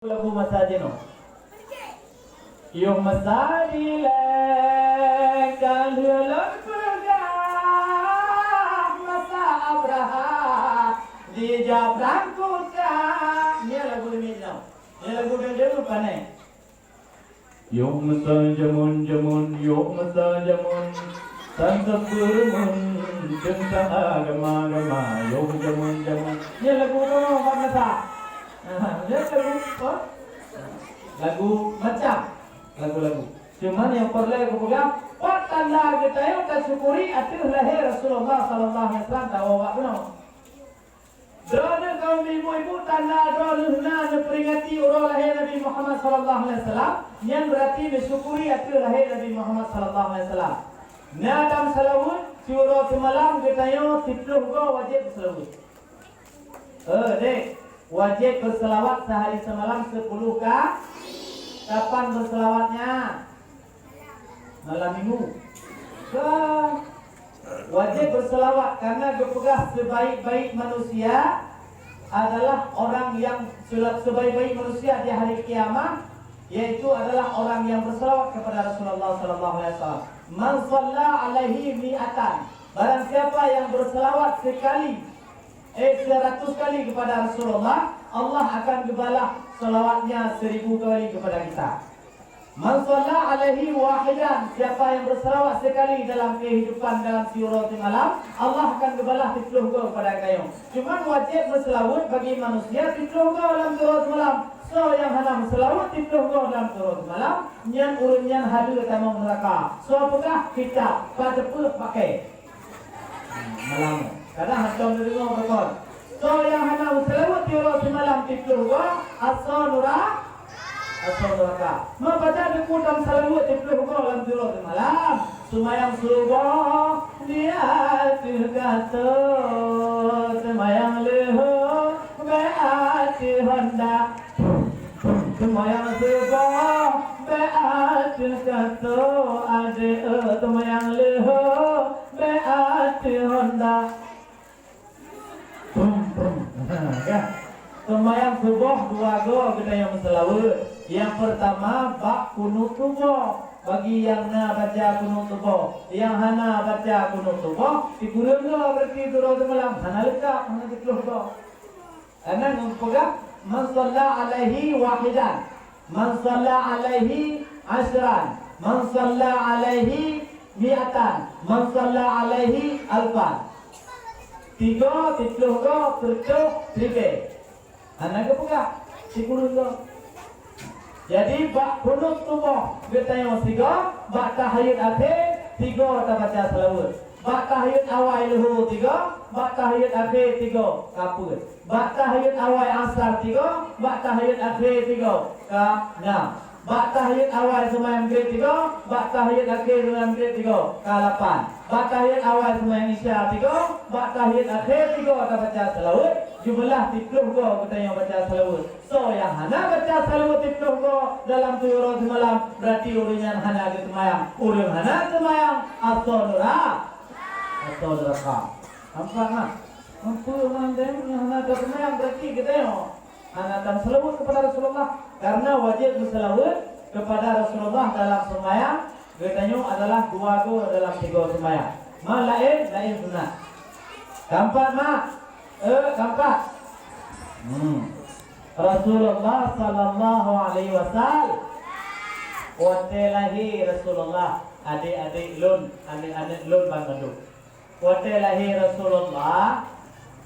lagu masajino yung masajile kalulun purga masa abraha di jabran kuca ni lagu ini no ni lagu dia lupa nih yung masajamun jamun yung masajamun sansat gurumun tentang agama yung jamun jamun ni lagu tu apa masa lagu macam lagu-lagu. Cuman yang perlu aku pegang, tanda kita yang kita syukuri akhir lahir Rasulullah sallallahu alaihi wasallam tahu apa benar. Drone kaum ibu-ibu tanda drone huna peringati orang lahir Nabi Muhammad sallallahu alaihi wasallam yang berarti mensyukuri akhir lahir Nabi Muhammad sallallahu alaihi wasallam. Nadam salawat surah semalam kita yang 10 go wajib salawat. Dek wajib berselawat sehari semalam 10 kali. Kapan berselawatnya? Malam minggu. Wajib berselawat karena berpegang sebaik-baik manusia adalah orang yang sebaik-baik manusia di hari kiamat, yaitu adalah orang yang berselawat kepada Rasulullah sallallahu alaihi wasallam. Man shalla alaihi mi'atan. Barang siapa yang berselawat sekali 100 kali kepada Rasulullah, Allah akan gebalah selawatnya 1000 kali kepada kita. Man shalla alaihi wahidan, siapa yang berselawat sekali dalam kehidupan dalam siurat malam, Allah akan gebalah 10 kepada kamu. Cuma wajib berselawat bagi manusia 10 dalam siurat malam. So yang hana berselawat 10 dalam siurat malam, nyan urunyan hadir tamu neraka. So apakah kita pada pakai malam? Kadang hantam dari rumah berkor. So yang hana selawat tiura semalam tipluh gua asal neraka. Membaca dikudam selawat tipluh gua dalam tiura semalam. Semayang subuh dia terkata, semayang leho beati honda. Semayang subuh beati terkata, ade semayang leho beati honda. Sembahyang subuh 2 go kita yang selawat. Yang pertama bak kunut subuh. Bagi yang na baca kunut subuh, yang hana baca kunut subuh, dikurang go berarti turun malam. Hana lekap, hana dikeluh go. Karena mempegang man shalla alaihi wahidan, man shalla alaihi ashran, man shalla alaihi mi'atan, man shalla alaihi alfan. 3, 30 go, 30. Anak kepegang, si kurun go. Jadi bak kunut tubuh kita yang 3, bak tahiyat akhir 3 tak baca selawat. Bak tahiyat awal luhur 3, bak tahiyat akhir 3 kapur. Bak tahiyat awal asar 3, bak tahiyat akhir 3 ka 6. Bak tahiyat awal sembahyang maghrib 3, bak tahiyat akhir sembahyang maghrib 3 ka 8. Bak tahiyat awal sembahyang isya 3, bak tahiyat akhir 3 tak baca selawat. Jumlah 30 go kita yang baca selawat. So yang hana baca selawat 30 go dalam tuyur semalam berarti uringan hana ke semayang. Urin hana semayang asal neraka. Nampak tak? Mampu mandem hana ke semayang berarti kita yang hana akan selawat kepada Rasulullah. Karena wajib berselawat kepada Rasulullah dalam semayang katanya adalah 2 go dalam 3 semayang. Ma lain sunat. Kampak mak. Kampak. Rasulullah sallallahu alaihi wasallam. Waktu lahir Rasulullah, adik-adik lun Bandung. Waktu lahir Rasulullah,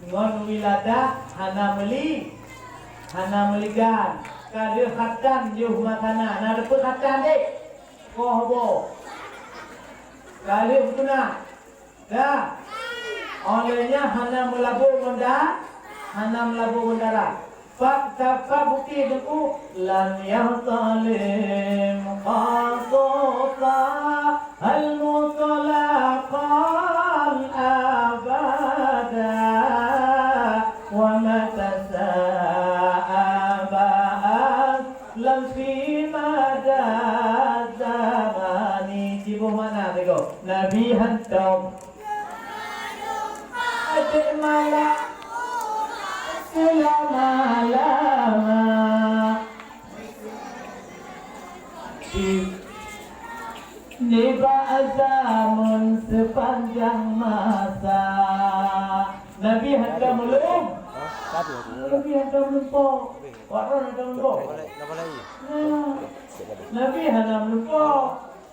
ngon wiladah hana meligan. Kalau khatan juh makanan, ada pun khatan dek. Kohbo. Kalau guna, dah. Olehnya hana melabur mendara. Fakta bukti deku lan yahtalim qasota al mutlaqal abada wa matasa'abat lam fi madad zamani. Cibu mana tengok Nabi hantam adik malak selama-lama Niba zaman sepanjang masa Nabi hantar belum? Nabi hantar belum po? Orang hantar belum po? Nabi hantar belum po?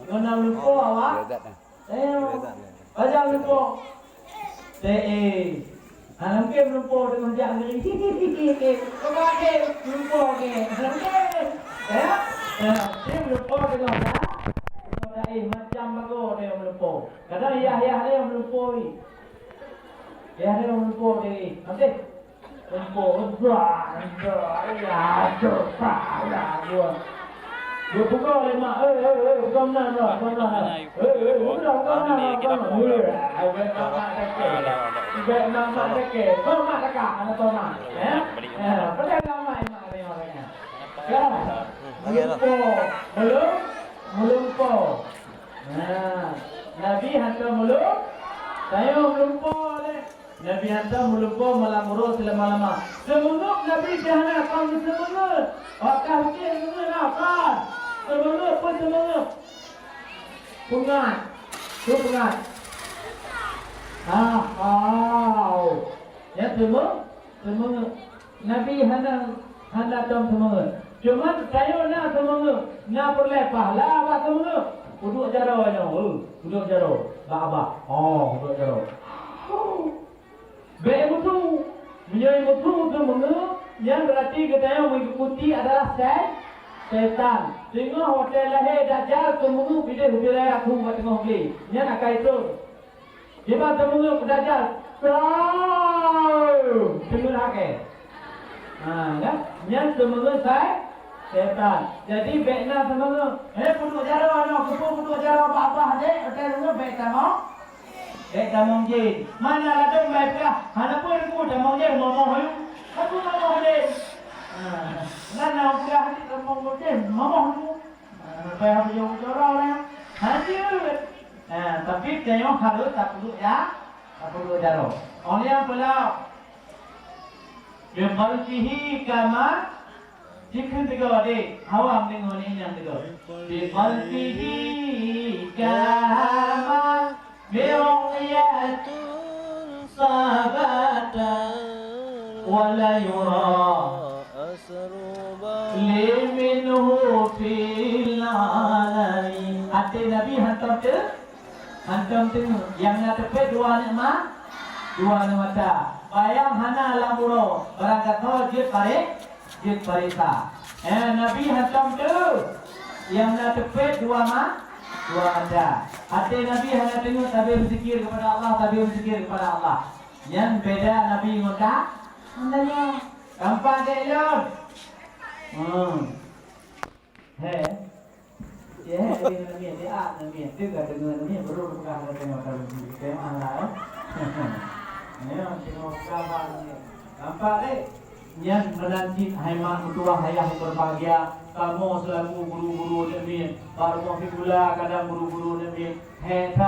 Hantar belum po awak? Baca belum po? Hanam ke belum po dengan jangan hihihihi Kau ke belum po ke? Hanam ke? Dia belum po dengan macam bago dia melupo. Kadang ayah dia melupo ni. Ayah dia melupo ni. Nanti melupo ya, dua. Dua buka le mak. Bukan nak. Bukan Baik mak tak ke. Kau mak tak kah anak kau mak. Pergi mak ni orangnya. Melumpo. Nabi hantar muluk. Saya melumpo le. Nabi hantar melumpo malam urus selama-lama. Semenuk Nabi jahana kamu semenuk. Apakah mungkin semenuk apa? Semenuk pun semenuk. Pungat. Tu pungat. Ya semenuk. Nabi hantar semenuk. Cuma saya nak semangat, nak perleh pahala apa semangat? Duduk jaro aja, duduk jaro, baba, duduk jaro. Betul, menjadi betul semangat, yang berarti kita yang mengikuti adalah setan. Tengok hotel lahir dajjal semangat, bila hotel lahir aku buat tengok beli, yang nak kaitu. Jika semangat dajjal, tengok lagi. Kan? Yang semangat setan. Jadi baiklah semangat. Puduk jaro anak puduk jaro apa-apa dek. Hotel rumah baik tamau. Baik tamau je. Mana ada baik kah? Hana pun aku tamau je mau hayu. Aku mau dek. Nana udah hati tamau je mau hayu. Supaya aku jauh jaro orang. Hati. Tapi tengok harus tak puduk ya. Tak puduk jaro. Orang yang pelau. Biqalbihi kama Jika tiga adik Awam tengok ni yang tiga Biqalbihi kama Bi'u'yatun sabata Wala yura Liminhu fil alami Hati Nabi hantam tengok Yang nak tepi dua nikmat Dua mata bayang hana lamuro barang kata jid parisa Nabi hantam tu yang nak tepet dua ada hati Nabi hanya tengok tapi berzikir kepada Allah yang beda Nabi ngotak andanya gampang dek lor Nabi juga dengan Nabi baru bukan ada tengok tema lah tengok kabar ni. Nampak yang menanti haiman mutuah hayah yang berbahagia. Kamu selaku guru-guru Nabi. Baru pula kadang guru-guru Nabi.